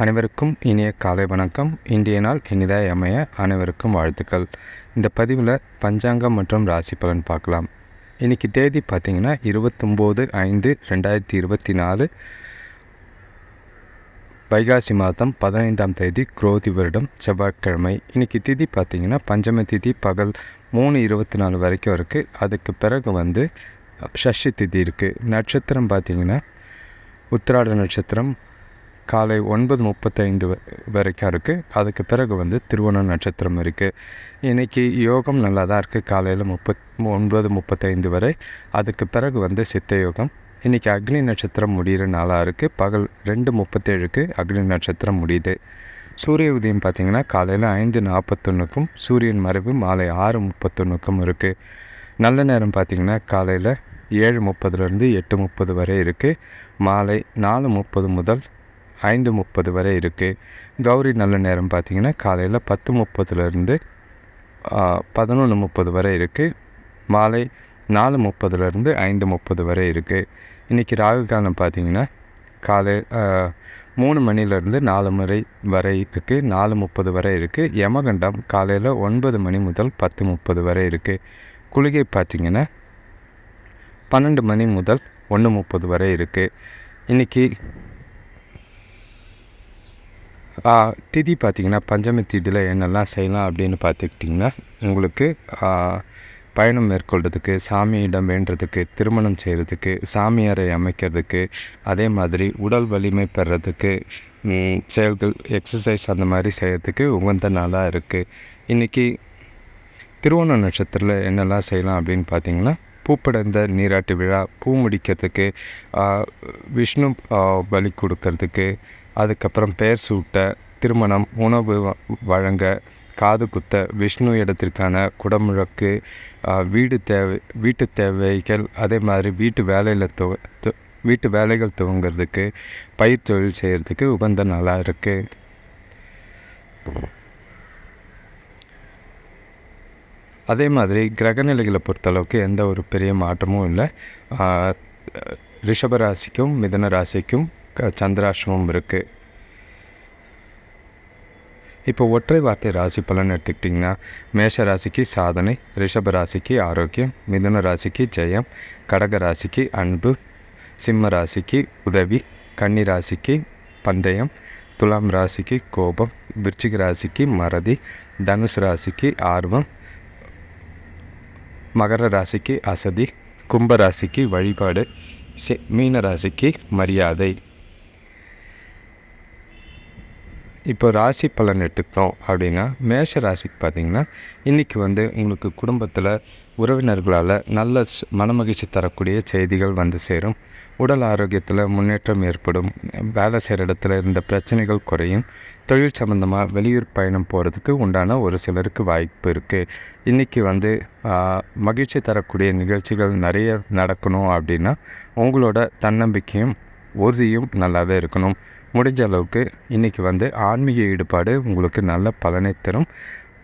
அனைவருக்கும் இனிய காலை வணக்கம். இன்றைய நாள் இனிதாய் அமைய அனைவருக்கும் வாழ்த்துக்கள். இந்த பதிவில் பஞ்சாங்கம் மற்றும் ராசி பலன் பார்க்கலாம். இன்றைக்கி தேதி பார்த்திங்கன்னா 29/5/2024 வைகாசி மாதம் 15ஆம் தேதி குரோதி வருடம் செவ்வாய்க்கிழமை. இன்றைக்கி திதி பார்த்திங்கன்னா பஞ்சம திதி பகல் 3:24 வரைக்கும் இருக்குது. அதுக்கு பிறகு ஷஷ்டி திதி இருக்குது. நட்சத்திரம் பார்த்திங்கன்னா உத்திராட நட்சத்திரம் காலை 9:35 வரைக்கும் இருக்குது. அதுக்கு பிறகு திருவோண நட்சத்திரம் இருக்குது. இன்றைக்கி யோகம் நல்லா தான் இருக்குது. காலையில் 9:35 வரை. அதுக்கு பிறகு சித்த யோகம். இன்றைக்கி அக்னி நட்சத்திரம் முடிகிற நாளாக இருக்குது. பகல் 2:37க்கு அக்னி நட்சத்திரம் முடியுது. சூரிய உதயம் பார்த்திங்கன்னா காலையில் 5:41க்கும் சூரியன் மறைவு மாலை 6:31க்கும் இருக்குது. நல்ல நேரம் பார்த்திங்கன்னா காலையில் 7:30லேருந்து 8:30 வரை இருக்குது. மாலை 4:30 முதல் 5:30 வரை இருக்குது. கௌரி நல்ல நேரம் பார்த்திங்கன்னா காலையில் 10:30லேருந்து 11:30 வரை இருக்குது. மாலை 4:30லேருந்து 5:30 வரை இருக்குது. இன்றைக்கி ராகு காலம் பார்த்திங்கன்னா காலை 3 மணிலேருந்து 4 மணி வரை இருக்குது. 4:30 வரை இருக்குது. யமகண்டம் காலையில் 9 மணி முதல் 10:30 வரை இருக்குது. குளிகை பார்த்திங்கன்னா 12 மணி முதல் 1:30 வரை இருக்குது. இன்றைக்கி திதி பார்த்திங்கன்னா பஞ்சமி திதியில் என்னெல்லாம் செய்யலாம் அப்படின்னு பார்த்துக்கிட்டிங்கன்னா உங்களுக்கு பயணம் மேற்கொள்கிறதுக்கு, சாமியிடம் வேண்டுறதுக்கு, திருமணம் செய்கிறதுக்கு, சாமியாரை அமைக்கிறதுக்கு, அதே மாதிரி உடல் வலிமை பெறதுக்கு, செயல்கள் எக்ஸசைஸ் அந்த மாதிரி செய்கிறதுக்கு உகந்த நாளாக இருக்குது. இன்றைக்கி திருவோண நட்சத்திரத்தில் என்னெல்லாம் செய்யலாம் அப்படின்னு பார்த்திங்கன்னா பூப்படைந்த நீராட்டு விழா, பூ முடிக்கிறதுக்கு, விஷ்ணு பலி கொடுக்கறதுக்கு, அதுக்கப்புறம் பெயர் சூட்ட, திருமணம், உணவு வழங்க, காது குத்த, விஷ்ணு இடத்திற்கான குடமுழக்கு, வீட்டு தேவைகள், அதே மாதிரி வீட்டு வேலைகள் துவங்கிறதுக்கு, பயிர் தொழில் செய்கிறதுக்கு உகந்த நாளாக இருக்குது. அதே மாதிரி கிரகநிலைகளை பொறுத்தளவுக்கு எந்த ஒரு பெரிய மாற்றமும் இல்லை. ரிஷபராசிக்கும் மிதுன ராசிக்கும் சந்திராஷ்டமம் இருக்குது. இப்போ ஒற்றை வார்த்தை ராசி பலன் எடுத்துக்கிட்டிங்கன்னா மேஷ ராசிக்கு சாதனை, ரிஷப ராசிக்கு ஆரோக்கியம், மிதுன ராசிக்கு ஜெயம், கடக ராசிக்கு அன்பு, சிம்ம ராசிக்கு உதவி, கன்னி ராசிக்கு பந்தயம், துலாம் ராசிக்கு கோபம், விருச்சிக ராசிக்கு மறதி, தனுசு ராசிக்கு ஆர்வம், மகர ராசிக்கு அசதி, கும்ப ராசிக்கு வழிபாடு, மீன ராசிக்கு மரியாதை. இப்போ ராசி பலன் எடுத்துக்கிட்டோம் அப்படின்னா மேஷ ராசிக்கு பார்த்திங்கன்னா இன்றைக்கி உங்களுக்கு குடும்பத்தில் உறவினர்களால் நல்ல மனமகிழ்ச்சி தரக்கூடிய செய்திகள் சேரும். உடல் ஆரோக்கியத்தில் முன்னேற்றம் ஏற்படும். வேலை செய்கிற இடத்துல இருந்த பிரச்சனைகள் குறையும். தொழில் சம்மந்தமாக வெளியூர் பயணம் போகிறதுக்கு உண்டான ஒரு சிலருக்கு வாய்ப்பு இருக்குது. இன்றைக்கி மகிழ்ச்சி தரக்கூடிய நிகழ்ச்சிகள் நிறைய நடக்கணும் அப்படின்னா உங்களோட தன்னம்பிக்கையும் உறுதியும் நல்லாவே இருக்கணும். முடிஞ்ச அளவுக்கு இன்றைக்கி ஆன்மீக ஈடுபாடு உங்களுக்கு நல்ல பலனை தரும்.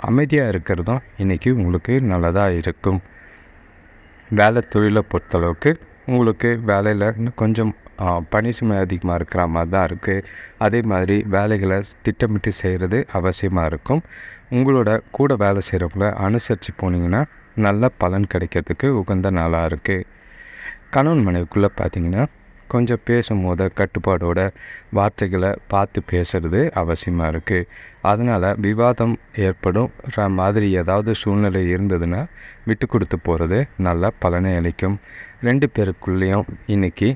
அமைதியாக இருக்கிறதும் இன்றைக்கி உங்களுக்கு நல்லதாக இருக்கும். வேலை தொழிலை பொறுத்தளவுக்கு உங்களுக்கு வேலையில் கொஞ்சம் பணி சுமை அதிகமாக இருக்கிற மாதிரி தான் இருக்குது. அதே மாதிரி வேலைகளை திட்டமிட்டு செய்கிறது அவசியமாக இருக்கும். உங்களோட கூட வேலை செய்கிறவங்கள அனுசரித்து போனீங்கன்னா நல்ல பலன் கிடைக்கிறதுக்கு உகந்த நாளாக இருக்குது. கணவன் மனைவிக்குள்ளே பார்த்திங்கன்னா கொஞ்சம் பேசும்போது கட்டுப்பாடோட வார்த்தைகளை பார்த்து பேசுகிறது அவசியமாக இருக்குது. அதனால் விவாதம் ஏற்படும் மாதிரி ஏதாவது சூழ்நிலை இருந்ததுன்னா விட்டு கொடுத்து போகிறது நல்ல பலனை அளிக்கும். 2 பேருக்குள்ளேயும் இன்றைக்கி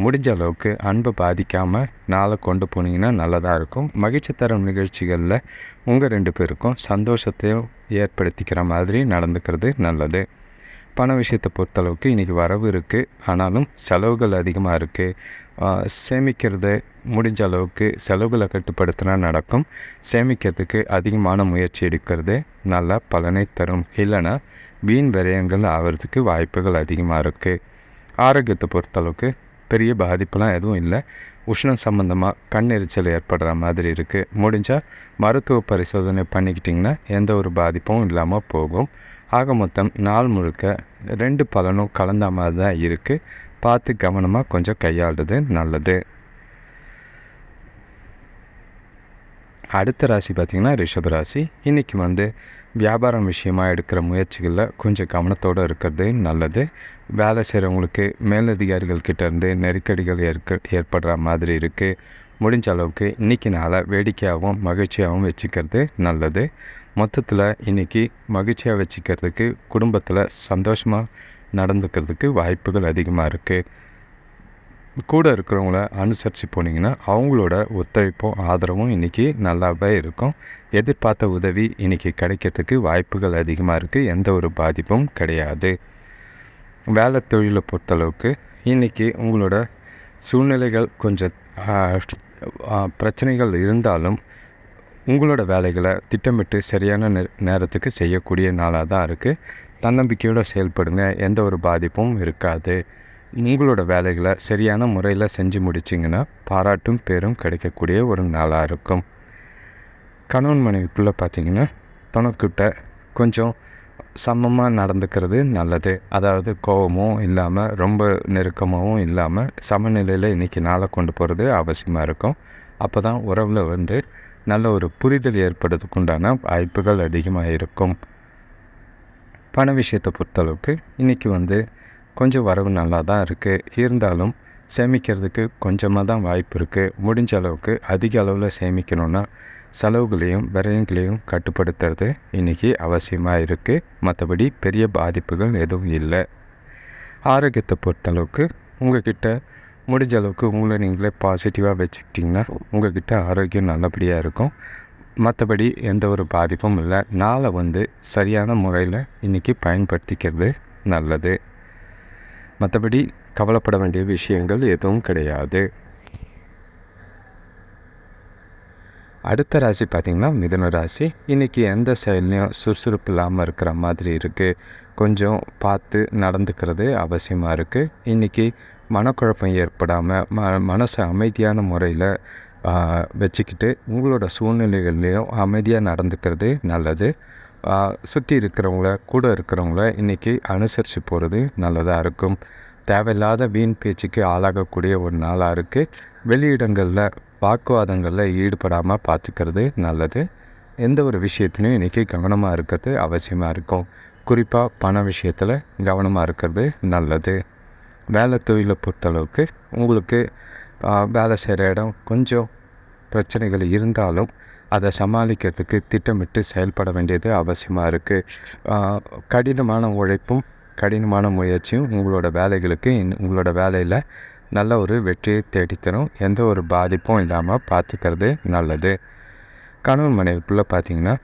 முடிஞ்ச அளவுக்கு அன்பை பாதிக்காமல் நாளை கொண்டு போனீங்கன்னா நல்லதாக இருக்கும். மகிழ்ச்சி தரும் நிகழ்ச்சிகளில் உங்கள் 2 பேருக்கும் சந்தோஷத்தையும் ஏற்படுத்திக்கிற மாதிரி நடந்துக்கிறது நல்லது. பண விஷயத்தை பொறுத்தளவுக்கு இன்றைக்கி வரவு இருக்குது, ஆனாலும் செலவுகள் அதிகமாக இருக்குது. சேமிக்கிறத முடிஞ்ச அளவுக்கு செலவுகளை கட்டுப்படுத்தினா நடக்கும். சேமிக்கிறதுக்கு அதிகமான முயற்சி எடுக்கிறது நல்ல பலனை தரும். இல்லைன்னா வீண் விரயங்கள் ஆகிறதுக்கு வாய்ப்புகள் அதிகமாக இருக்குது. ஆரோக்கியத்தை பொறுத்தளவுக்கு பெரிய பாதிப்புலாம் எதுவும் இல்லை. உஷ்ணம் சம்மந்தமாக கண் எரிச்சல் ஏற்படுற மாதிரி இருக்குது. முடிஞ்சால் மருத்துவ பரிசோதனை பண்ணிக்கிட்டிங்கன்னா எந்த ஒரு பாதிப்பும் இல்லாமல் போகும். ஆக மொத்தம் நாள் முழுக்க 2 பலனும் கலந்த மாதிரி தான் இருக்குது. பார்த்து கவனமாக கொஞ்சம் கையாளுறது நல்லது. அடுத்த ராசி பார்த்திங்கன்னா ரிஷப ராசி. இன்றைக்கி வந்து வியாபாரம் விஷயமாக எடுக்கிற முயற்சிகளில் கொஞ்சம் கவனத்தோடு இருக்கிறது நல்லது. வேலை செய்கிறவங்களுக்கு மேலதிகாரிகள் கிட்டேருந்து நெருக்கடிகள் ஏற்படுற மாதிரி இருக்குது. முடிஞ்ச அளவுக்கு இன்றைக்கி நாளை வேடிக்கையாகவும் மகிழ்ச்சியாகவும் வச்சுக்கிறது நல்லது. மொத்தத்தில் இன்றைக்கி மகிழ்ச்சியாக வச்சுக்கிறதுக்கு, குடும்பத்தில் சந்தோஷமாக நடந்துக்கிறதுக்கு வாய்ப்புகள் அதிகமாக இருக்குது. கூட இருக்கிறவங்கள அனுசரித்து போனீங்கன்னா அவங்களோட ஒத்துழைப்பும் ஆதரவும் இன்றைக்கி நல்லாவே இருக்கும். எதிர்பார்த்த உதவி இன்றைக்கி கிடைக்கிறதுக்கு வாய்ப்புகள் அதிகமாக இருக்குது. எந்த ஒரு பாதிப்பும் கிடையாது. வேலை தொழிலை பொறுத்தளவுக்கு இன்றைக்கி உங்களோட சூழ்நிலைகள் கொஞ்சம் பிரச்சனைகள் இருந்தாலும் உங்களோட வேலைகளை திட்டமிட்டு சரியான நேரத்துக்கு செய்யக்கூடிய நாளாக தான் இருக்குது. தன்னம்பிக்கையோடு செயல்படுங்க. எந்த ஒரு பாதிப்பும் இருக்காது. உங்களோட வேலைகளை சரியான முறையில் செஞ்சு முடிச்சிங்கன்னா பாராட்டும் பேரும் கிடைக்கக்கூடிய ஒரு நாளாக இருக்கும். கணவன் மனைவிக்குள்ளே பார்த்திங்கன்னா தனக்கிட்ட கொஞ்சம் சமமாக நடந்துக்கிறது நல்லது. அதாவது கோபமும் இல்லாமல் ரொம்ப நெருக்கமாகவும் இல்லாமல் சமநிலையில் இன்றைக்கி நாளை கொண்டு போகிறது அவசியமாக இருக்கும். அப்போ தான் உறவில் வந்து நல்ல ஒரு புரிதல் ஏற்படுறதுக்கு உண்டான வாய்ப்புகள் அதிகமாக இருக்கும். பண விஷயத்தை பொறுத்தளவுக்கு இன்றைக்கி வந்து கொஞ்சம் வரவு நல்லா தான் இருக்குது. இருந்தாலும் சேமிக்கிறதுக்கு கொஞ்சமாக தான் வாய்ப்பு இருக்குது. முடிஞ்ச அளவுக்கு அதிக அளவில் சேமிக்கணுன்னா செலவுகளையும் விரயங்களையும் கட்டுப்படுத்துறது இன்றைக்கி அவசியமாக இருக்குது. மற்றபடி பெரிய பாதிப்புகள் எதுவும் இல்லை. ஆரோக்கியத்தை பொறுத்தளவுக்கு உங்கள்கிட்ட முடிஞ்ச அளவுக்கு உங்களை நீங்களே பாசிட்டிவாக வச்சுக்கிட்டிங்கன்னா உங்கள்கிட்ட ஆரோக்கியம் நல்லபடியாக இருக்கும். மற்றபடி எந்த ஒரு பாதிப்பும் இல்லை. நாளை வந்து சரியான முறையில் இன்றைக்கி பயன்படுத்திக்கிறது நல்லது. மற்றபடி கவலைப்பட வேண்டிய விஷயங்கள் எதுவும் கிடையாது. அடுத்த ராசி பார்த்திங்கன்னா மிதுன ராசி. இன்றைக்கி எந்த செயல்லையும் சுறுசுறுப்பு இல்லாமல் இருக்கிற மாதிரி இருக்குது. கொஞ்சம் பார்த்து நடந்துக்கிறது அவசியமாக இருக்குது. இன்றைக்கி மனக்குழப்பம் ஏற்படாமல் மனசை அமைதியான முறையில் வச்சுக்கிட்டு உங்களோட சூழ்நிலைகள்லேயும் அமைதியாக நடந்துக்கிறது நல்லது. சுற்றி இருக்கிறவங்கள கூட இருக்கிறவங்கள இன்றைக்கி அனுசரித்து போகிறது நல்லதாக இருக்கும். தேவையில்லாத வீண் பேச்சுக்கு ஆளாகக்கூடிய ஒரு நாளாக இருக்குது. வெளியிடங்களில் வாக்குவாதங்களில் ஈடுபடாமல் பார்த்துக்கிறது நல்லது. எந்த ஒரு விஷயத்துலையும் இன்றைக்கி கவனமாக இருக்கிறது அவசியமாக இருக்கும். குறிப்பாக பண விஷயத்தில் கவனமாக இருக்கிறது நல்லது. வேலை தொழிலை பொறுத்தளவுக்கு உங்களுக்கு வேலை செய்கிற இடம் கொஞ்சம் பிரச்சனைகள் இருந்தாலும் அதை சமாளிக்கிறதுக்கு திட்டமிட்டு செயல்பட வேண்டியது அவசியமாக இருக்குது. கடினமான உழைப்பும் கடினமான முயற்சியும் உங்களோட வேலைகளுக்கு உங்களோட வேலையில் நல்ல ஒரு வெற்றியை தேடித்தரும். எந்த ஒரு பாதிப்பும் இல்லாமல் பார்த்துக்கிறது நல்லது. கணவன் மனைவிக்குள்ளே பார்த்திங்கன்னா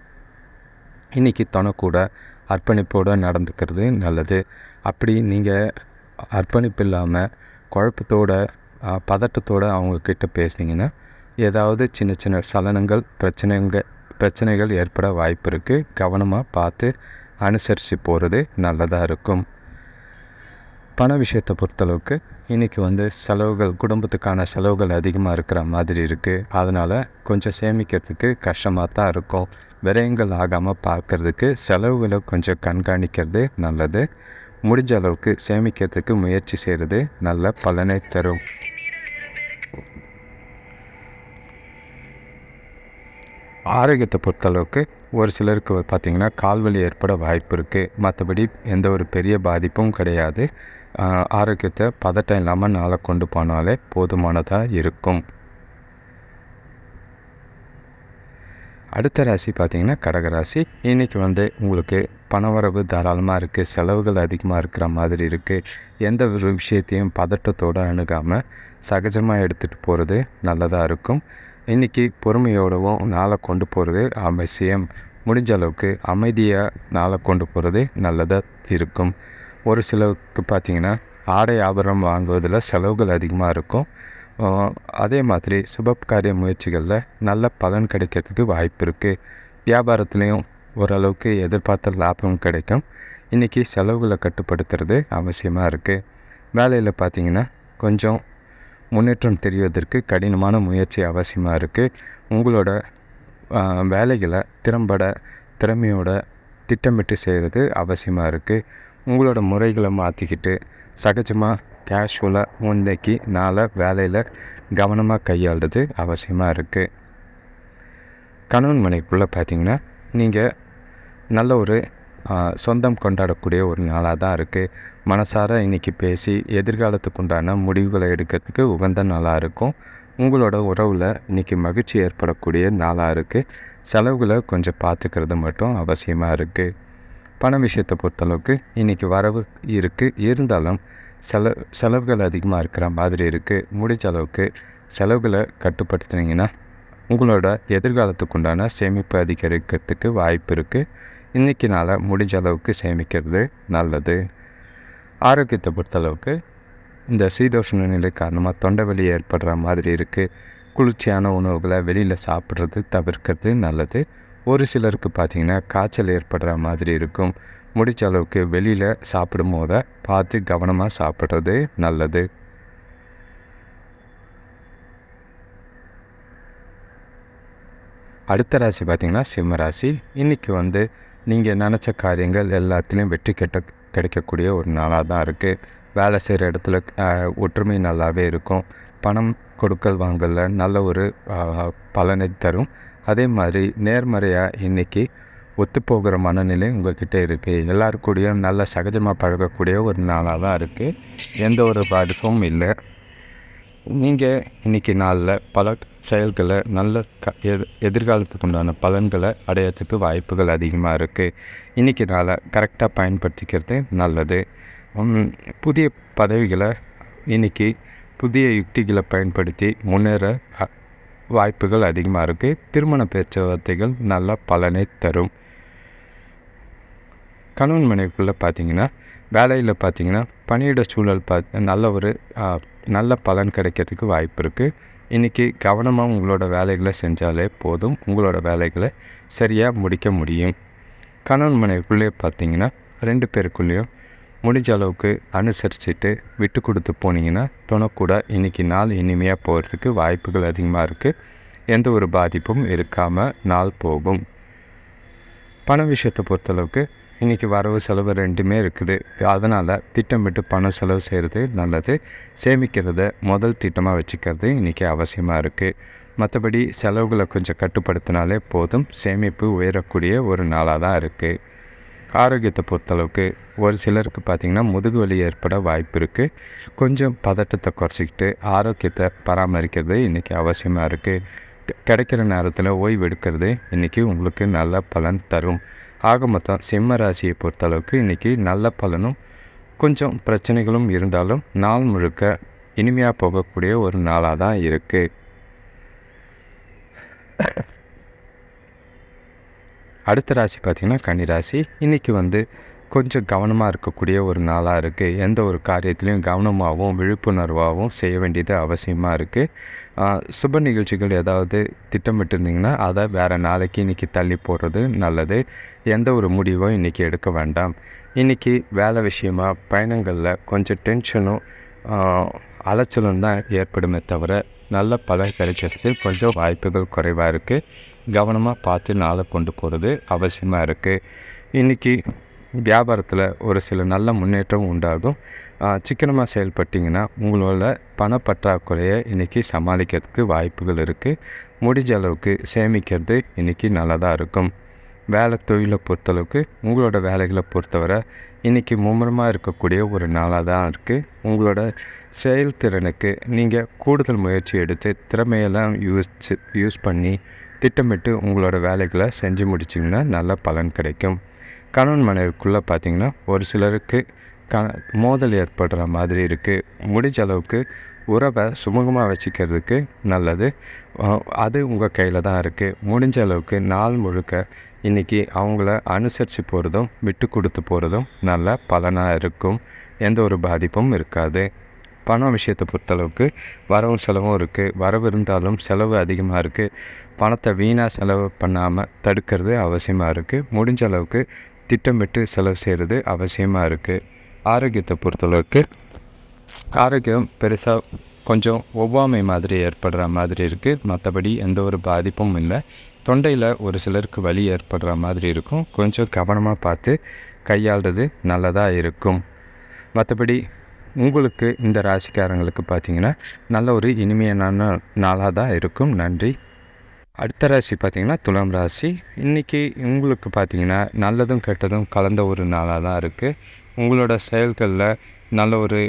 இன்றைக்கி தனக்கூட அர்ப்பணிப்போடு நடந்துக்கிறது நல்லது. அப்படி நீங்கள் அர்ப்பணிப்பு இல்லாமல் குழப்பத்தோட பதட்டத்தோடு அவங்கக்கிட்ட பேசுனீங்கன்னா ஏதாவது சின்ன சின்ன சலனங்கள் பிரச்சனைகள் ஏற்பட வாய்ப்பு இருக்குது. கவனமாக பார்த்து அனுசரித்து போகிறது நல்லதாக இருக்கும். பண விஷயத்தை பொறுத்தளவுக்கு இன்றைக்கி வந்து குடும்பத்துக்கான செலவுகள் அதிகமாக இருக்கிற மாதிரி இருக்குது. அதனால் கொஞ்சம் சேமிக்கிறதுக்கு கஷ்டமாக தான் இருக்கும். விரயங்கள் ஆகாமல் பார்க்குறதுக்கு செலவுகளை கொஞ்சம் கண்காணிக்கிறது நல்லது. முடிஞ்ச அளவுக்கு சேமிக்கிறதுக்கு முயற்சி செய்கிறது நல்ல பலனை தரும். ஆரோக்கியத்தை பொறுத்தளவுக்கு ஒரு சிலருக்கு பார்த்திங்கன்னா கால்வலி ஏற்பட வாய்ப்பு இருக்குது. மற்றபடி எந்த ஒரு பெரிய பாதிப்பும் கிடையாது. ஆரோக்கியத்தை பதட்டம் இல்லாமல் நாளை கொண்டு போனாலே போதுமானதாக இருக்கும். அடுத்த ராசி பார்த்திங்கன்னா கடகராசி. இன்றைக்கி வந்து உங்களுக்கு பணவரவு தாராளமாக இருக்குது. செலவுகள் அதிகமாக இருக்கிற மாதிரி இருக்குது. எந்த ஒரு விஷயத்தையும் பதட்டத்தோடு அணுகாமல் சகஜமாக எடுத்துகிட்டு போகிறது நல்லதாக இருக்கும். இன்றைக்கி பொறுமையோடவும் நாளை கொண்டு போகிறது அவசியம். முடிஞ்ச அளவுக்கு அமைதியாக நாளை கொண்டு போகிறது நல்லதாக இருக்கும். ஒரு சிலருக்கு பார்த்திங்கன்னா ஆடை ஆபரணம் வாங்குவதில் செலவுகள் அதிகமாக இருக்கும். அதே மாதிரி சுபகாரிய முயற்சிகளில் நல்ல பலன் கிடைக்கிறதுக்கு வாய்ப்பு இருக்குது. வியாபாரத்துலேயும் ஓரளவுக்கு எதிர்பார்த்த லாபம் கிடைக்கும். இன்றைக்கி செலவுகளை கட்டுப்படுத்துறது அவசியமாக இருக்குது. வேலையில் பார்த்திங்கன்னா கொஞ்சம் முன்னேற்றம் தெரிவதற்கு கடினமான முயற்சி அவசியமாக இருக்குது. உங்களோட வேலைகளை திறமையோட திட்டமிட்டு செய்கிறது அவசியமாக இருக்குது. உங்களோட முறைகளை மாற்றிக்கிட்டு சகஜமாக கேஷுவலாக முன்னேக்கி நாளை வேலையில் கவனமாக கையாளுறது அவசியமாக இருக்குது. கணவன் மனைவிக்குள்ளே பார்த்தீங்கன்னா நீங்கள் நல்ல ஒரு சொந்தம் கொண்டாடக்கூடிய ஒரு நாளாக தான் இருக்குது. மனசார இன்றைக்கி பேசி எதிர்காலத்துக்கு உண்டான முடிவுகளை எடுக்கிறதுக்கு உகந்த நாளாக இருக்கும். உங்களோட உறவில் இன்றைக்கி மகிழ்ச்சி ஏற்படக்கூடிய நாளாக இருக்குது. செலவுகளை கொஞ்சம் பார்த்துக்கிறது மட்டும் அவசியமாக இருக்குது. பண விஷயத்தை பொறுத்தளவுக்கு இன்றைக்கி வரவு இருக்குது, இருந்தாலும் செலவுகள் அதிகமாக இருக்கிற மாதிரி இருக்குது. முடிஞ்ச அளவுக்கு செலவுகளை கட்டுப்படுத்துனீங்கன்னா உங்களோட எதிர்காலத்துக்கு உண்டான சேமிப்பு அதிகரிக்கிறதுக்கு வாய்ப்பு இருக்குது. இன்றைக்கி நாளை முடிஞ்ச அளவுக்கு சேமிக்கிறது நல்லது. ஆரோக்கியத்தை பொறுத்தளவுக்கு இந்த சீதோஷ்ண நிலை காரணமாக தொண்டை வலி ஏற்படுற மாதிரி இருக்குது. குளிர்ச்சியான உணவுகளை வெளியில் சாப்பிட்றது தவிர்க்கிறது நல்லது. ஒரு சிலருக்கு பார்த்திங்கன்னா காய்ச்சல் ஏற்படுற மாதிரி இருக்கும். முடிஞ்ச அளவுக்கு வெளியில் சாப்பிடும் போத பார்த்து கவனமாக சாப்பிட்றது நல்லது. அடுத்த ராசி பார்த்திங்கன்னா சிம்ம ராசி. இன்றைக்கி நீங்கள் நினச்ச காரியங்கள் எல்லாத்துலேயும் வெற்றி கிடைக்கக்கூடிய ஒரு நாளாக தான் இருக்குது. வேலை செய்கிற இடத்துல ஒற்றுமை நல்லாவே இருக்கும். பணம் கொடுக்கல் வாங்கல நல்ல ஒரு பலனை தரும். அதே மாதிரி நேர்மறையாக இன்றைக்கி ஒத்துப்போகிற மனநிலை உங்கள்கிட்ட இருக்குது. எல்லாருக்கூடையும் நல்ல சகஜமாக பழகக்கூடிய ஒரு நாளாக தான் இருக்குது. எந்த ஒரு பாதிப்பும் இல்லை. நீங்கள் இன்றைக்கி நாளில் பல செயல்களை நல்ல எதிர்காலத்துக்கு உண்டான பலன்களை அடையிறதுக்கு வாய்ப்புகள் அதிகமாக இருக்குது. இன்றைக்கி நாளை கரெக்டாக பயன்படுத்திக்கிறது நல்லது. புதிய பதவிகளை இன்றைக்கி புதிய யுக்திகளை பயன்படுத்தி முன்னேற வாய்ப்புகள் அதிகமாக இருக்குது. திருமண பேச்சுவார்த்தைகள் நல்ல பலனை தரும். கணவன் மனைவிக்குள்ளே பார்த்திங்கன்னா வேலையில் பார்த்திங்கன்னா பணியிட சூழல் நல்ல பலன் கிடைக்கிறதுக்கு வாய்ப்பு இருக்குது. இன்றைக்கி கவனமாக உங்களோட வேலைகளை செஞ்சாலே போதும், உங்களோட வேலைகளை சரியாக முடிக்க முடியும். கணவன் மனைவிக்குள்ளே பார்த்திங்கன்னா 2 பேருக்குள்ளேயும் முடிஞ்ச அளவுக்கு அனுசரிச்சுட்டு விட்டு கொடுத்து போனீங்கன்னா துணைக்கூட இன்றைக்கி நாள் இனிமையாக போகிறதுக்கு வாய்ப்புகள் அதிகமாக இருக்குது. எந்த ஒரு பாதிப்பும் இருக்காமல் நாள் போகும். பண விஷயத்தை பொறுத்தளவுக்கு இன்றைக்கி வரவு செலவு 2மே இருக்குது. அதனால் திட்டமிட்டு பணம் செலவு செய்கிறது நல்லது. சேமிக்கிறத முதல் திட்டமாக வச்சுக்கிறது இன்றைக்கி அவசியமாக இருக்குது. மற்றபடி செலவுகளை கொஞ்சம் கட்டுப்படுத்தினாலே போதும். சேமிப்பு உயரக்கூடிய ஒரு நாளாக தான் இருக்குது. ஆரோக்கியத்தை பொறுத்தளவுக்கு ஒரு சிலருக்கு பார்த்திங்கன்னா முதுகு வலி ஏற்பட வாய்ப்பு இருக்குது. கொஞ்சம் பதட்டத்தை குறைச்சிக்கிட்டு ஆரோக்கியத்தை பராமரிக்கிறது இன்றைக்கி அவசியமாக இருக்குது. கிடைக்கிற நேரத்தில் ஓய்வு எடுக்கிறது இன்றைக்கி உங்களுக்கு நல்ல பலன் தரும். ஆக மொத்தம் சிம்ம ராசியை பொறுத்தளவுக்கு இன்றைக்கி நல்ல பலனும் கொஞ்சம் பிரச்சனைகளும் இருந்தாலும் நாள் முழுக்க இனிமையாக போகக்கூடிய ஒரு நாளாக தான் இருக்குது. அடுத்த ராசி பார்த்திங்கன்னா கன்னி ராசி. இன்றைக்கி கொஞ்சம் கவனமாக இருக்கக்கூடிய ஒரு நாளாக இருக்குது. எந்த ஒரு காரியத்திலையும் கவனமாகவும் விழிப்புணர்வாகவும் செய்ய வேண்டியது அவசியமாக இருக்குது. சுப நிகழ்ச்சிகள் ஏதாவது திட்டமிட்டிருந்திங்கன்னா அதை வேறு நாளைக்கு இன்றைக்கி தள்ளி போடுறது நல்லது. எந்த ஒரு முடிவும் இன்றைக்கி எடுக்க வேண்டாம். இன்றைக்கி வேலை விஷயமாக பயணங்களில் கொஞ்சம் டென்ஷனும் அலைச்சலும் தான் ஏற்படுமே தவிர நல்ல பலன் கிடைக்கிறதுக்கு கொஞ்சம் வாய்ப்புகள் குறைவாக இருக்குது. கவனமாக பார்த்து நாளை கொண்டு போகிறது அவசியமாக இருக்குது. இன்றைக்கி வியாபாரத்தில் ஒரு சில நல்ல முன்னேற்றம் உண்டாகும். சிக்கனமாக செயல்பட்டிங்கன்னா உங்களோட பணப்பற்றாக்குறையை இன்றைக்கி சமாளிக்கிறதுக்கு வாய்ப்புகள் இருக்குது. முடிஞ்ச அளவுக்கு சேமிக்கிறது இன்றைக்கி நல்லதாக இருக்கும். வேலை தொழிலை பொறுத்தளவுக்கு உங்களோட வேலைகளை பொறுத்தவரை இன்றைக்கி மும்முரமாக இருக்கக்கூடிய ஒரு நாளாக தான் இருக்குது. உங்களோட செயல்திறனுக்கு நீங்கள் கூடுதல் முயற்சி எடுத்து திறமையெல்லாம் யூஸ் பண்ணி திட்டமிட்டு உங்களோட வேலைகளை செஞ்சு முடிச்சிங்கன்னா நல்ல பலன் கிடைக்கும். கணவன் மனைவிக்குள்ளே பார்த்திங்கன்னா ஒரு சிலருக்கு மோதல் ஏற்படுற மாதிரி இருக்குது. முடிஞ்ச அளவுக்கு உறவை சுமூகமாக வச்சுக்கிறதுக்கு நல்லது. அது உங்கள் கையில் தான் இருக்குது. முடிஞ்ச அளவுக்கு நாள் முழுக்க இன்றைக்கி அவங்கள அனுசரித்து போகிறதும் விட்டு கொடுத்து போகிறதும் நல்ல பலனாக இருக்கும். எந்த ஒரு பாதிப்பும் இருக்காது. பணம் விஷயத்தை பொறுத்தளவுக்கு வரவும் செலவும் இருக்குது. வரவு இருந்தாலும் செலவு அதிகமாக இருக்குது. பணத்தை வீணாக செலவு பண்ணாமல் தடுக்கிறது அவசியமாக இருக்குது. முடிஞ்ச அளவுக்கு திட்டமிட்டு செலவு செய்கிறது அவசியமாக இருக்குது. ஆரோக்கியத்தை பொறுத்தளவுக்கு ஆரோக்கியம் பெருசாக கொஞ்சம் ஒவ்வாமை மாதிரி ஏற்படுற மாதிரி இருக்குது. மற்றபடி எந்த ஒரு பாதிப்பும் இல்லை. தொண்டையில் ஒரு சிலருக்கு வலி ஏற்படுற மாதிரி இருக்கும். கொஞ்சம் கவனமாக பார்த்து கையாளுறது நல்லதாக இருக்கும். மற்றபடி உங்களுக்கு இந்த ராசிக்காரங்களுக்கு பார்த்திங்கன்னா நல்ல ஒரு இனிமையான நாளாக தான் இருக்கும். நன்றி. அடுத்த ராசி பார்த்திங்கன்னா துலாம் ராசி. இன்றைக்கி உங்களுக்கு பார்த்திங்கன்னா நல்லதும் கெட்டதும் கலந்த ஒரு நாளாக தான் இருக்குது. உங்களோட செயல்களில் நல்ல ஒரு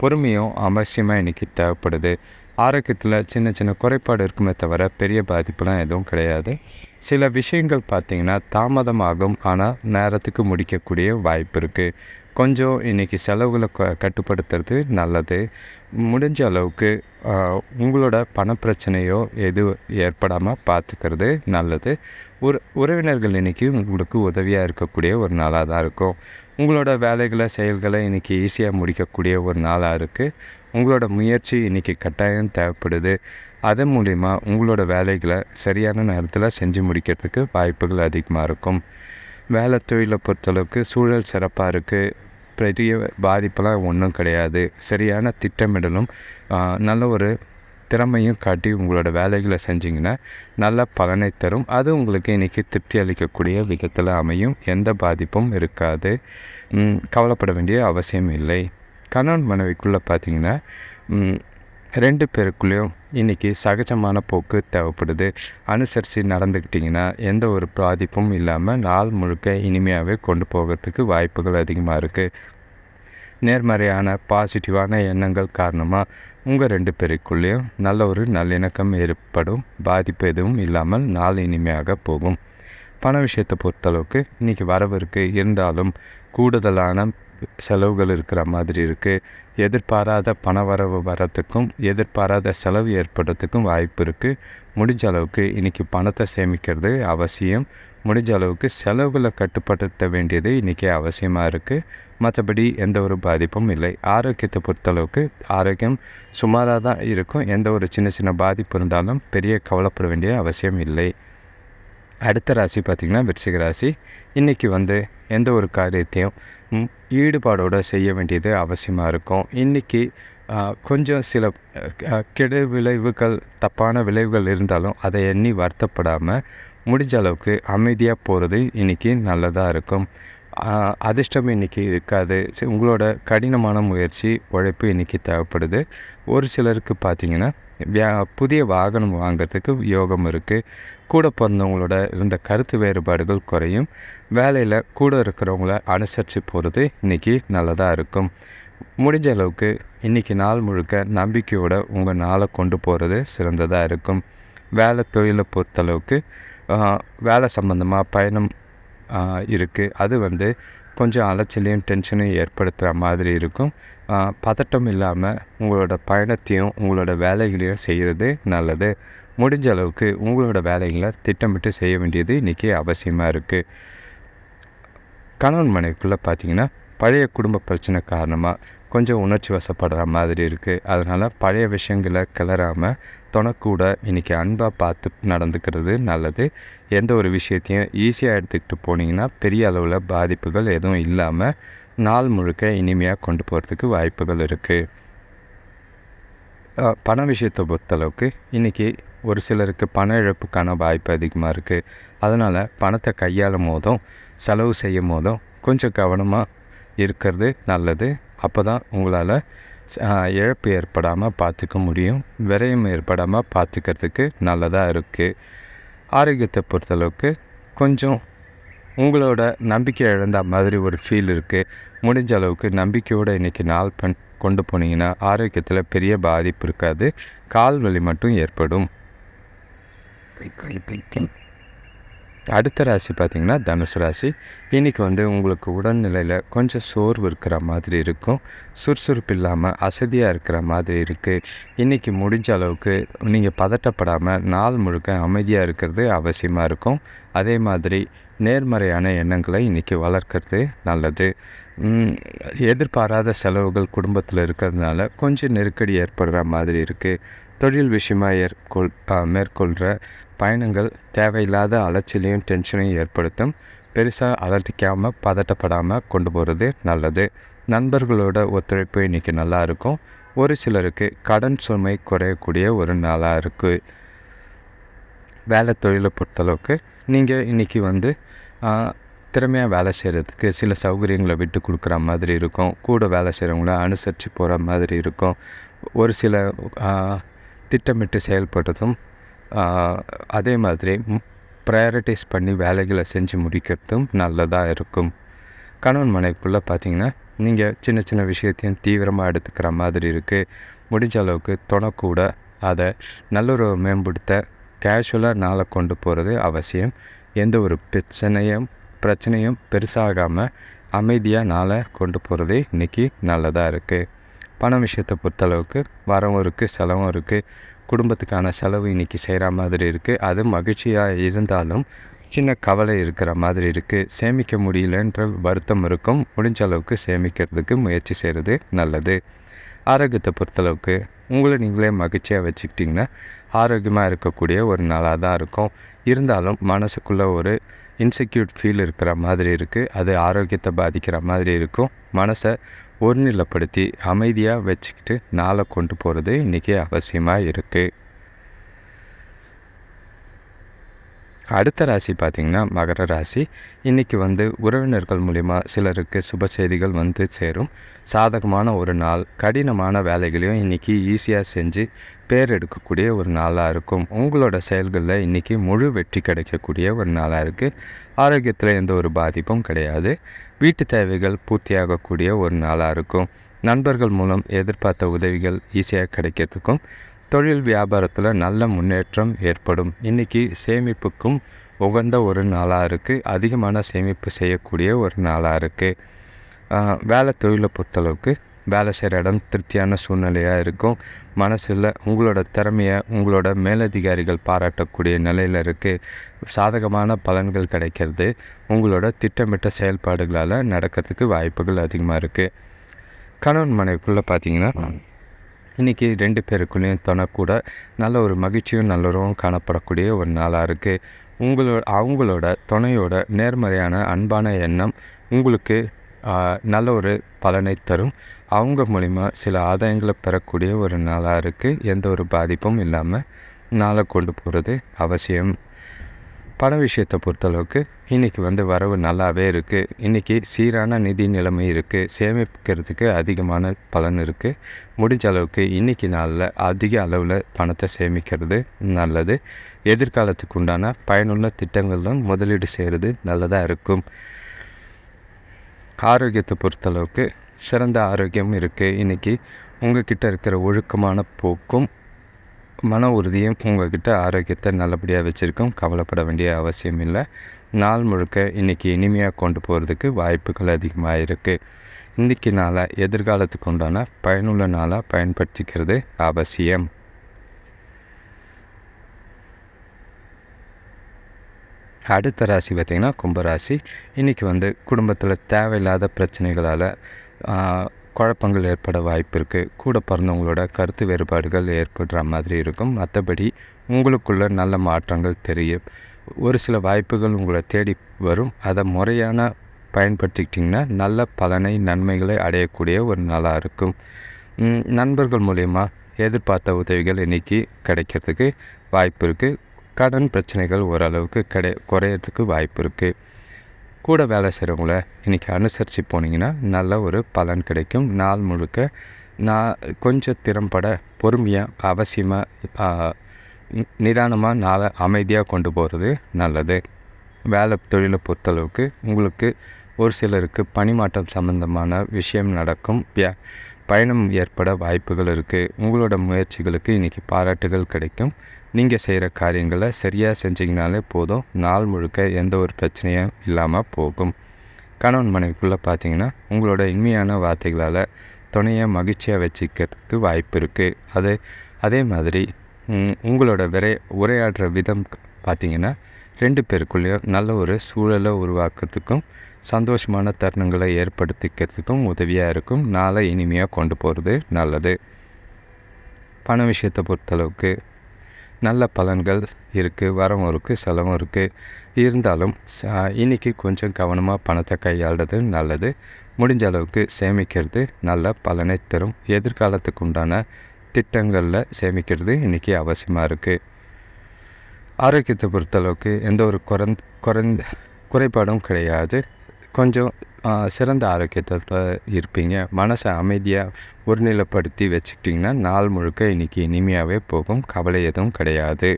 பொறுமையும் அவசியமாக இன்றைக்கி தேவைப்படுது. ஆரோக்கியத்தில் சின்ன சின்ன குறைபாடு இருக்குமே தவிர பெரிய பாதிப்புலாம் எதுவும் கிடையாது. சில விஷயங்கள் பார்த்திங்கன்னா தாமதமாகும், ஆனால் நேரத்துக்கு முடிக்கக்கூடிய வாய்ப்பு இருக்குது. கொஞ்சம் இன்றைக்கி செலவுகளை கட்டுப்படுத்துறது நல்லது. முடிஞ்ச அளவுக்கு உங்களோட பணப்பிரச்சனையோ எது ஏற்படாமல் பார்த்துக்கிறது நல்லது. உறவினர்கள் இன்றைக்கி உங்களுக்கு உதவியாக இருக்கக்கூடிய ஒரு நாளாக தான் இருக்கும். உங்களோட வேலைகளை செயல்களை இன்றைக்கி ஈஸியாக முடிக்கக்கூடிய ஒரு நாளாக இருக்குது. உங்களோட முயற்சி இன்றைக்கி கட்டாயம் தேவைப்படுது. அதன் மூலிமா உங்களோட வேலைகளை சரியான நேரத்தில் செஞ்சு முடிக்கிறதுக்கு வாய்ப்புகள் அதிகமாக இருக்கும். வேலை தொழிலை பொறுத்தளவுக்கு சூழல் சிறப்பாக இருக்குது. பெரிய பாதிப்பெல்லாம் ஒன்றும் கிடையாது. சரியான திட்டமிடலும் நல்ல ஒரு திறமையும் காட்டி உங்களோட வேலைகளை செஞ்சிங்கன்னா நல்ல பலனை தரும். அது உங்களுக்கு இன்றைக்கி திருப்தி அளிக்கக்கூடிய விதத்தில் அமையும். எந்த பாதிப்பும் இருக்காது. கவலைப்பட வேண்டிய அவசியம் இல்லை. கணவன் மனைவிக்குள்ளே பார்த்திங்கன்னா 2 பேருக்குள்ளேயும் இன்றைக்கி சகஜமான போக்கு தேவைப்படுது. அனுசரித்து நடந்துக்கிட்டிங்கன்னா எந்த ஒரு பாதிப்பும் இல்லாமல் நாள் முழுக்க இனிமையாகவே கொண்டு போகிறதுக்கு வாய்ப்புகள் அதிகமாக இருக்குது. நேர்மறையான பாசிட்டிவான எண்ணங்கள் காரணமாக உங்கள் 2 பேருக்குள்ளேயும் நல்ல ஒரு நல்லிணக்கம் ஏற்படும். பாதிப்பு எதுவும் இல்லாமல் நாள் இனிமையாக போகும். பண விஷயத்தை பொறுத்தளவுக்கு இன்றைக்கி வரவு இருக்குது, இருந்தாலும் கூடுதலான செலவுகள் இருக்கிற மாதிரி இருக்குது. எதிர்பாராத பண வரவு வரத்துக்கும் எதிர்பாராத செலவு ஏற்படுறதுக்கும் வாய்ப்பு இருக்குது. முடிஞ்ச அளவுக்கு இன்றைக்கி பணத்தை சேமிக்கிறது அவசியம். முடிஞ்ச அளவுக்கு செலவுகளை கட்டுப்படுத்த வேண்டியது இன்றைக்கி அவசியமாக இருக்குது. மற்றபடி எந்த ஒரு பாதிப்பும் இல்லை. ஆரோக்கியத்தை பொறுத்தளவுக்கு ஆரோக்கியம் சுமாராக தான் இருக்கும். எந்த ஒரு சின்ன சின்ன பாதிப்பு இருந்தாலும் பெரிய கவலைப்பட வேண்டிய அவசியம் இல்லை. அடுத்த ராசி பார்த்திங்கன்னா விருச்சிக ராசி. இன்றைக்கி எந்த ஒரு காரியத்தையும் ஈடுபாடோடு செய்ய வேண்டியது அவசியமாக இருக்கும். இன்றைக்கி கொஞ்சம் சில கெடு விளைவுகள், தப்பான விளைவுகள் இருந்தாலும் அதை எண்ணி வருத்தப்படாமல் முடிஞ்ச அளவுக்கு அமைதியாக போகிறது இன்றைக்கி நல்லதாக இருக்கும். அதிர்ஷ்டம் இன்றைக்கி இருக்காது. உங்களோட கடினமான முயற்சி, உழைப்பு இன்றைக்கி தேவைப்படுது. ஒரு சிலருக்கு பார்த்திங்கன்னா புதிய வாகனம் வாங்கிறதுக்கு யோகம் இருக்குது. கூட பிறந்தவங்களோட இருந்த கருத்து வேறுபாடுகள் குறையும். வேலையில் கூட இருக்கிறவங்கள அனுசரித்து போகிறது இன்றைக்கி நல்லதாக இருக்கும். முடிஞ்ச அளவுக்கு இன்றைக்கி நாள் முழுக்க நம்பிக்கையோடு உங்கள் நாளை கொண்டு போகிறது சிறந்ததாக இருக்கும். வேலை தொழிலை பொறுத்தளவுக்கு வேலை சம்மந்தமாக பயணம் இருக்குது. அது கொஞ்சம் அலைச்சலையும் டென்ஷனையும் ஏற்படுத்துகிற மாதிரி இருக்கும். பதட்டம் இல்லாமல் உங்களோட பயணத்தையும் உங்களோட வேலைகளையும் செய்கிறது நல்லது. முடிஞ்ச அளவுக்கு உங்களோட வேலைகளை திட்டமிட்டு செய்ய வேண்டியது இன்றைக்கி அவசியமாக இருக்குது. கணவன் மனைவிக்குள்ளே பார்த்திங்கன்னா பழைய குடும்ப பிரச்சனை காரணமாக கொஞ்சம் உணர்ச்சி வசப்படுற மாதிரி இருக்குது. அதனால் பழைய விஷயங்களை கிளறாமல் துணைக்கூட இன்றைக்கி அன்பாக பார்த்து நடந்துக்கிறது நல்லது. எந்த ஒரு விஷயத்தையும் ஈஸியாக எடுத்துக்கிட்டு போனீங்கன்னா பெரிய அளவில் பாதிப்புகள் எதுவும் இல்லாமல் நாள் முழுக்க இனிமையாக கொண்டு போகிறதுக்கு வாய்ப்புகள் இருக்குது. பண விஷயத்தை பொறுத்தளவுக்கு இன்றைக்கி ஒரு சிலருக்கு பண இழப்புக்கான வாய்ப்பு அதிகமாக இருக்குது. அதனால் பணத்தை கையாளும் போதும் செலவு செய்யும் போதும் கொஞ்சம் கவனமாக இருக்கிறது நல்லது. அப்போ தான் உங்களால் இழப்பு ஏற்படாமல் பார்த்துக்க முடியும். விரயம் ஏற்படாமல் பார்த்துக்கிறதுக்கு நல்லதாக இருக்குது. ஆரோக்கியத்தை பொறுத்தளவுக்கு கொஞ்சம் உங்களோட நம்பிக்கை இழந்த மாதிரி ஒரு ஃபீல் இருக்குது. முடிஞ்ச அளவுக்கு நம்பிக்கையோடு இன்றைக்கி நாள் கொண்டு போனீங்கன்னா ஆரோக்கியத்தில் பெரிய பாதிப்பு இருக்காது. கால் வலி மட்டும் ஏற்படும். அடுத்த ராசி பார்த்திங்கன்னா தனுசு ராசி. இன்றைக்கி உங்களுக்கு உடல்நிலையில் கொஞ்சம் சோர்வு இருக்கிற மாதிரி இருக்கும். சுறுசுறுப்பு இல்லாமல் அசதியாக இருக்கிற மாதிரி இருக்குது. இன்றைக்கி முடிஞ்ச அளவுக்கு நீங்கள் பதட்டப்படாமல் நாள் முழுக்க அமைதியாக இருக்கிறது அவசியமாக இருக்கும். அதே மாதிரி நேர்மறையான எண்ணங்களை இன்றைக்கி வளர்க்குறது நல்லது. எதிர்பாராத செலவுகள் குடும்பத்தில் இருக்கிறதுனால கொஞ்சம் நெருக்கடி ஏற்படுற மாதிரி இருக்குது. தொழில் விஷயமாக மேற்கொள்கிற பயணங்கள் தேவையில்லாத அலைச்சலையும் டென்ஷனையும் ஏற்படுத்தும். பெருசாக அலட்டிக்காமல் பதட்டப்படாமல் கொண்டு போகிறது நல்லது. நண்பர்களோட ஒத்துழைப்பு இன்றைக்கி நல்லா இருக்கும். ஒரு சிலருக்கு கடன் சுமை குறையக்கூடிய ஒரு நாளாக இருக்குது. வேலை தொழிலை பொறுத்தளவுக்கு நீங்கள் இன்றைக்கி திறமையாக வேலை செய்கிறதுக்கு சில சௌகரியங்களை விட்டு கொடுக்குற மாதிரி இருக்கும். கூட வேலை செய்கிறவங்கள அனுசரித்து போகிற மாதிரி இருக்கும். ஒரு சில திட்டமிட்டு செயல்படுறதும் அதே மாதிரி ப்ரையாரிட்டைஸ் பண்ணி வேலைகளை செஞ்சு முடிக்கிறதும் நல்லதாக இருக்கும். கணவன் மனைவிக்குள்ளே பார்த்திங்கன்னா நீங்கள் சின்ன சின்ன விஷயத்தையும் தீவிரமாக எடுத்துக்கிற மாதிரி இருக்குது. முடிஞ்ச அளவுக்கு தொணக்கூட அதை நல்லுறவை மேம்படுத்த கேஷுவலாக நாளை கொண்டு போகிறது அவசியம். எந்த ஒரு பிரச்சனையும் பெருசாகாமல் அமைதியாக நாளை கொண்டு போகிறதே இன்றைக்கி நல்லதாக இருக்குது. பண விஷயத்தை பொறுத்தளவுக்கு வரவும் இருக்குது, செலவும் இருக்குது. குடும்பத்துக்கான செலவு இன்றைக்கி செய்கிற மாதிரி இருக்குது. அது மகிழ்ச்சியாக இருந்தாலும் சின்ன கவலை இருக்கிற மாதிரி இருக்குது. சேமிக்க முடியலன்ற வருத்தம் இருக்கும். முடிஞ்ச அளவுக்கு சேமிக்கிறதுக்கு முயற்சி செய்கிறது நல்லது. ஆரோக்கியத்தை பொறுத்தளவுக்கு உங்களை நீங்களே மகிழ்ச்சியாக வச்சுக்கிட்டிங்கன்னா ஆரோக்கியமாக இருக்கக்கூடிய ஒரு நாளாக தான் இருக்கும். இருந்தாலும் மனசுக்குள்ளே ஒரு இன்செக்யூர் ஃபீல் இருக்கிற மாதிரி இருக்குது. அது ஆரோக்கியத்தை பாதிக்கிற மாதிரி இருக்கும். மனசை ஒருநிலைப்படுத்தி அமைதியாக வச்சுக்கிட்டு நாளை கொண்டு போகிறது இன்றைக்கி அவசியமாக இருக்குது. அடுத்த ராசி பார்த்திங்கன்னா மகர ராசி. இன்றைக்கி உறவினர்கள் மூலிமா சிலருக்கு சுப செய்திகள் சேரும். சாதகமான ஒரு நாள். கடினமான வேலைகளையும் இன்றைக்கி ஈஸியாக செஞ்சு பேர் எடுக்கக்கூடிய ஒரு நாளாக இருக்கும். உங்களோட செயல்களில் இன்றைக்கி முழு வெற்றி கிடைக்கக்கூடிய ஒரு நாளாக இருக்குது. ஆரோக்கியத்தில் எந்த ஒரு பாதிப்பும் கிடையாது. வீட்டு தேவைகள் பூர்த்தியாகக்கூடிய ஒரு நாளாக இருக்கும். நண்பர்கள் மூலம் எதிர்பார்த்த உதவிகள் ஈஸியாக கிடைக்கிறதுக்கும் தொழில் வியாபாரத்தில் நல்ல முன்னேற்றம் ஏற்படும். இன்றைக்கி சேமிப்புக்கும் உகந்த ஒரு நாளாக இருக்குது. அதிகமான சேமிப்பு செய்யக்கூடிய ஒரு நாளாக இருக்குது. வேலை தொழிலை பொறுத்தளவுக்கு வேலை செய்கிற இடம் திருப்தியான சூழ்நிலையாக இருக்கும். மனசில் உங்களோட திறமையை உங்களோட மேலதிகாரிகள் பாராட்டக்கூடிய நிலையில் இருக்குது. சாதகமான பலன்கள் கிடைக்கிறது. உங்களோட திட்டமிட்ட செயல்பாடுகளால் நடக்கிறதுக்கு வாய்ப்புகள் அதிகமாக இருக்குது. கணவன் மனைவிக்குள்ளே பார்த்திங்கன்னா இன்றைக்கி 2 பேருக்குள்ளேயும் தொணக்கூட நல்ல ஒரு மகிழ்ச்சியும் நல்லுறவும் காணப்படக்கூடிய ஒரு நாளாக இருக்குது. அவங்களோட துணையோட நேர்மறையான அன்பான எண்ணம் உங்களுக்கு நல்ல ஒரு பலனை தரும். அவங்க மூலிமா சில ஆதாயங்களை பெறக்கூடிய ஒரு நாளாக இருக்குது. எந்த ஒரு பாதிப்பும் இல்லாமல் நாளை கொண்டு போகிறது அவசியம். பண விஷயத்தை பொறுத்தளவுக்கு இன்றைக்கி வரவு நல்லாவே இருக்குது. இன்றைக்கி சீரான நிதி நிலைமை இருக்குது. சேமிக்கிறதுக்கு அதிகமான பலன் இருக்குது. முடிஞ்ச அளவுக்கு இன்றைக்கி நாளில் அதிக அளவில் பணத்தை சேமிக்கிறது நல்லது. எதிர்காலத்துக்கு உண்டான பயனுள்ள திட்டங்களும் முதலீடு செய்கிறது நல்லதாக இருக்கும். ஆரோக்கியத்தை பொறுத்தளவுக்கு சிறந்த ஆரோக்கியம் இருக்குது. இன்றைக்கி உங்கள்கிட்ட இருக்கிற ஒழுக்கமான போக்கும் மன உறுதியும் உங்கள்கிட்ட ஆரோக்கியத்தை நல்லபடியாக வச்சுருக்கும். கவலைப்பட வேண்டிய அவசியம் இல்லை. நாள் முழுக்க இன்றைக்கி இனிமையாக கொண்டு போகிறதுக்கு வாய்ப்புகள் அதிகமாக இருக்குது. இன்றைக்கி நாளை எதிர்காலத்துக்கு உண்டான பயனுள்ள நாளாக பயன்படுத்திக்கிறது அவசியம். அடுத்த ராசி பார்த்திங்கன்னா கும்பராசி. இன்றைக்கி குடும்பத்தில் தேவையில்லாத பிரச்சனைகளால் குழப்பங்கள் ஏற்பட வாய்ப்பு இருக்குது. கூட பிறந்தவங்களோட கருத்து வேறுபாடுகள் ஏற்படுற மாதிரி இருக்கும். மற்றபடி உங்களுக்குள்ள நல்ல மாற்றங்கள் தெரியும். ஒரு சில வாய்ப்புகள் உங்களை தேடி வரும். அதை முறையான பயன்படுத்திக்கிட்டிங்கன்னா நல்ல நன்மைகளை அடையக்கூடிய ஒரு நாளாக இருக்கும். நண்பர்கள் மூலயமா எதிர்பார்த்த உதவிகள் இன்றைக்கி கிடைக்கிறதுக்கு வாய்ப்பு இருக்குது. கடன் பிரச்சனைகள் ஓரளவுக்கு குறையிறதுக்கு வாய்ப்பு இருக்குது. கூட வேலை செய்கிறவங்கள இன்றைக்கி அனுசரித்து போனீங்கன்னா நல்ல ஒரு பலன் கிடைக்கும். நாள் முழுக்க கொஞ்சம் திறம்பட பொறுமையாக அவசியமாக நிதானமாக நாளை அமைதியாக கொண்டு போகிறது நல்லது. வேலை தொழிலை பொறுத்தளவுக்கு உங்களுக்கு ஒரு சிலருக்கு பணிமாற்றம் சம்பந்தமான விஷயம் நடக்கும். பயணம் ஏற்பட வாய்ப்புகள் இருக்குது. உங்களோட முயற்சிகளுக்கு இன்றைக்கி பாராட்டுகள் கிடைக்கும். நீங்கள் செய்கிற காரியங்களை சரியாக செஞ்சிங்கனாலே போதும். நாள் முழுக்க எந்த ஒரு பிரச்சனையும் இல்லாமல் போகும். கணவன் மனைவிக்குள்ளே பார்த்தீங்கன்னா உங்களோட இனிமையான வார்த்தைகளால் துணையை மகிழ்ச்சியாக வச்சுக்கிறதுக்கு வாய்ப்பு இருக்குது. அதே மாதிரி உங்களோட உரையாடுற விதம் பார்த்திங்கன்னா 2 பேருக்குள்ளேயும் நல்ல ஒரு சூழலை உருவாக்குறதுக்கும் சந்தோஷமான தருணங்களை ஏற்படுத்திக்கிறதுக்கும் உதவியாக இருக்கும். நாளை இனிமையாக கொண்டு போகிறது நல்லது. பண விஷயத்தை பொறுத்தளவுக்கு நல்ல பலன்கள் இருக்குது. வரவும் இருக்குது, செலவும் இருக்குது. இருந்தாலும் இன்றைக்கி கொஞ்சம் கவனமாக பணத்தை கையாளுறது நல்லது. முடிஞ்ச அளவுக்கு சேமிக்கிறது நல்ல பலனை தரும். எதிர்காலத்துக்கு உண்டான திட்டங்களில் சேமிக்கிறது இன்றைக்கி அவசியமாக இருக்குது. ஆரோக்கியத்தை பொறுத்தளவுக்கு எந்த ஒரு குறைபாடும் கிடையாது. கொஞ்சம் சிறந்த ஆரோக்கியத்தில் இருப்பீங்க. மனசை அமைதியாக ஒருநிலைப்படுத்தி வச்சுக்கிட்டிங்கன்னா நாள் முழுக்க இன்றைக்கி இனிமையாகவே போகும். கவலை எதுவும் கிடையாது.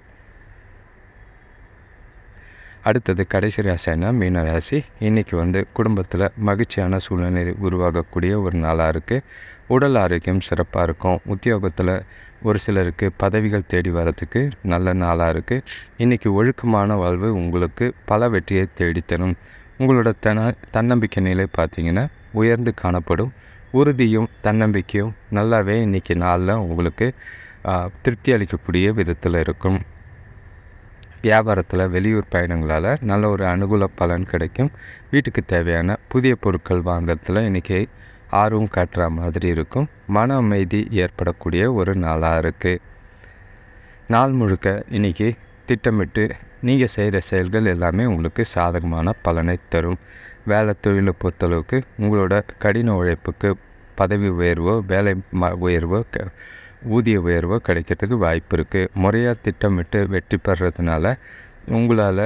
அடுத்தது கடைசி ராசினா மீன ராசி. இன்றைக்கி வந்து குடும்பத்தில் மகிழ்ச்சியான சூழ்நிலை உருவாகக்கூடிய ஒரு நாளாக இருக்குது. உடல் ஆரோக்கியம் சிறப்பாக இருக்கும். உத்தியோகத்தில் ஒரு சிலருக்கு பதவிகள் தேடி வரத்துக்கு நல்ல நாளாக இருக்குது. இன்றைக்கி ஒழுக்கமான வாழ்வு உங்களுக்கு பல வெற்றியை தேடித்தரும். உங்களோட தன்னம்பிக்கை நிலை பார்த்திங்கன்னா உயர்ந்து காணப்படும். உறுதியும் தன்னம்பிக்கையும் நல்லாவே இன்றைக்கி நாளில் உங்களுக்கு திருப்தி அளிக்கக்கூடிய விதத்தில் இருக்கும். வியாபாரத்தில் வெளியூர் பயணங்களால் நல்ல ஒரு அனுகூல பலன் கிடைக்கும். வீட்டுக்கு தேவையான புதிய பொருட்கள் வாங்கிறதுல இன்றைக்கி ஆர்வம் காட்டுற மாதிரி இருக்கும். மன அமைதி ஏற்படக்கூடிய ஒரு நாளாக இருக்குது. நாள் முழுக்க இன்றைக்கி திட்டமிட்டு நீங்கள் செய்கிற செயல்கள் எல்லாமே உங்களுக்கு சாதகமான பலனை தரும். வேலை தொழிலை பொறுத்தளவுக்கு உங்களோட கடின உழைப்புக்கு பதவி உயர்வோ வேலை உயர்வோ ஊதிய உயர்வோ கிடைக்கிறதுக்கு வாய்ப்பு இருக்குது. முறையாக திட்டமிட்டு வெற்றி பெறதுனால உங்களால்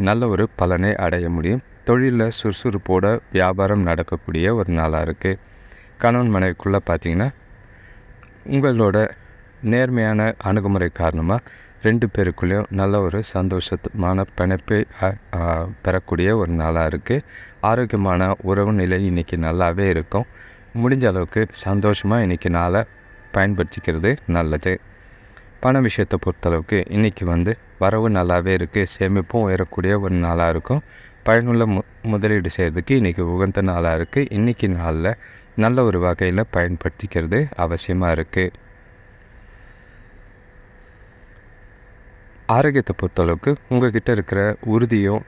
நல்ல ஒரு பலனை அடைய முடியும். தொழிலில் சுறுசுறுப்போட வியாபாரம் நடக்கக்கூடிய ஒரு நாளாக இருக்குது. கணவன் மனைவிக்குள்ளே பார்த்திங்கன்னா உங்களோட நேர்மையான அணுகுமுறை காரணமாக 2 பேருக்குள்ளேயும் நல்ல ஒரு சந்தோஷமான பிணைப்பை பெறக்கூடிய ஒரு நாளாக இருக்குது. ஆரோக்கியமான உறவு நிலை இன்றைக்கி நல்லாவே இருக்கும். முடிஞ்ச அளவுக்கு சந்தோஷமாக இன்றைக்கி நாளை பயன்படுத்திக்கிறது நல்லது. பண விஷயத்தை பொறுத்தளவுக்கு இன்றைக்கி வந்து வரவு நல்லாவே இருக்குது. சேமிப்பும் உயரக்கூடிய ஒரு நாளாக இருக்கும். பயனுள்ள முதலீடு செய்கிறதுக்கு இன்றைக்கி உகந்த நாளாக இருக்குது. இன்றைக்கி நாளில் நல்ல ஒரு வகையில் பயன்படுத்திக்கிறது அவசியமாக இருக்குது. ஆரோக்கியத்தை பொறுத்தளவுக்கு உங்கள்கிட்ட இருக்கிற உறுதியும்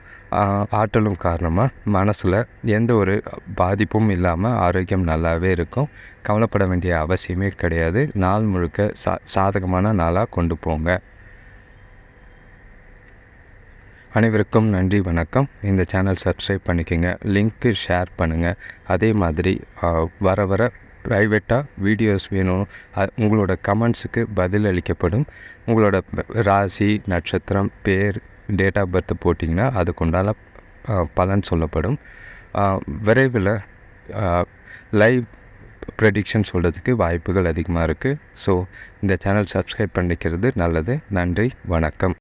ஆற்றலும் காரணமாக மனசில் எந்த ஒரு பாதிப்பும் இல்லாமல் ஆரோக்கியம் நல்லாவே இருக்கும். கவலைப்பட வேண்டிய அவசியமே கிடையாது. நாள் முழுக்க சாதகமான நாளாக கொண்டு போங்க. அனைவருக்கும் நன்றி, வணக்கம். இந்த சேனல் சப்ஸ்கிரைப் பண்ணிக்கோங்க, லிங்க்கு ஷேர் பண்ணுங்கள். அதே மாதிரி வர ப்ரைவேட்டாக வீடியோஸ் வேணும், உங்களோட கமெண்ட்ஸுக்கு பதில் அளிக்கப்படும். உங்களோட ராசி, நட்சத்திரம், பேர், டேட் ஆஃப் பர்த் போட்டிங்கன்னா அதுக்குண்டான பலன் சொல்லப்படும். விரைவில் லைவ் ப்ரெடிக்ஷன் சொல்கிறதுக்கு வாய்ப்புகள் அதிகமாக இருக்குது. ஸோ இந்த சேனல் சப்ஸ்கிரைப் பண்ணிக்கிறது நல்லது. நன்றி, வணக்கம்.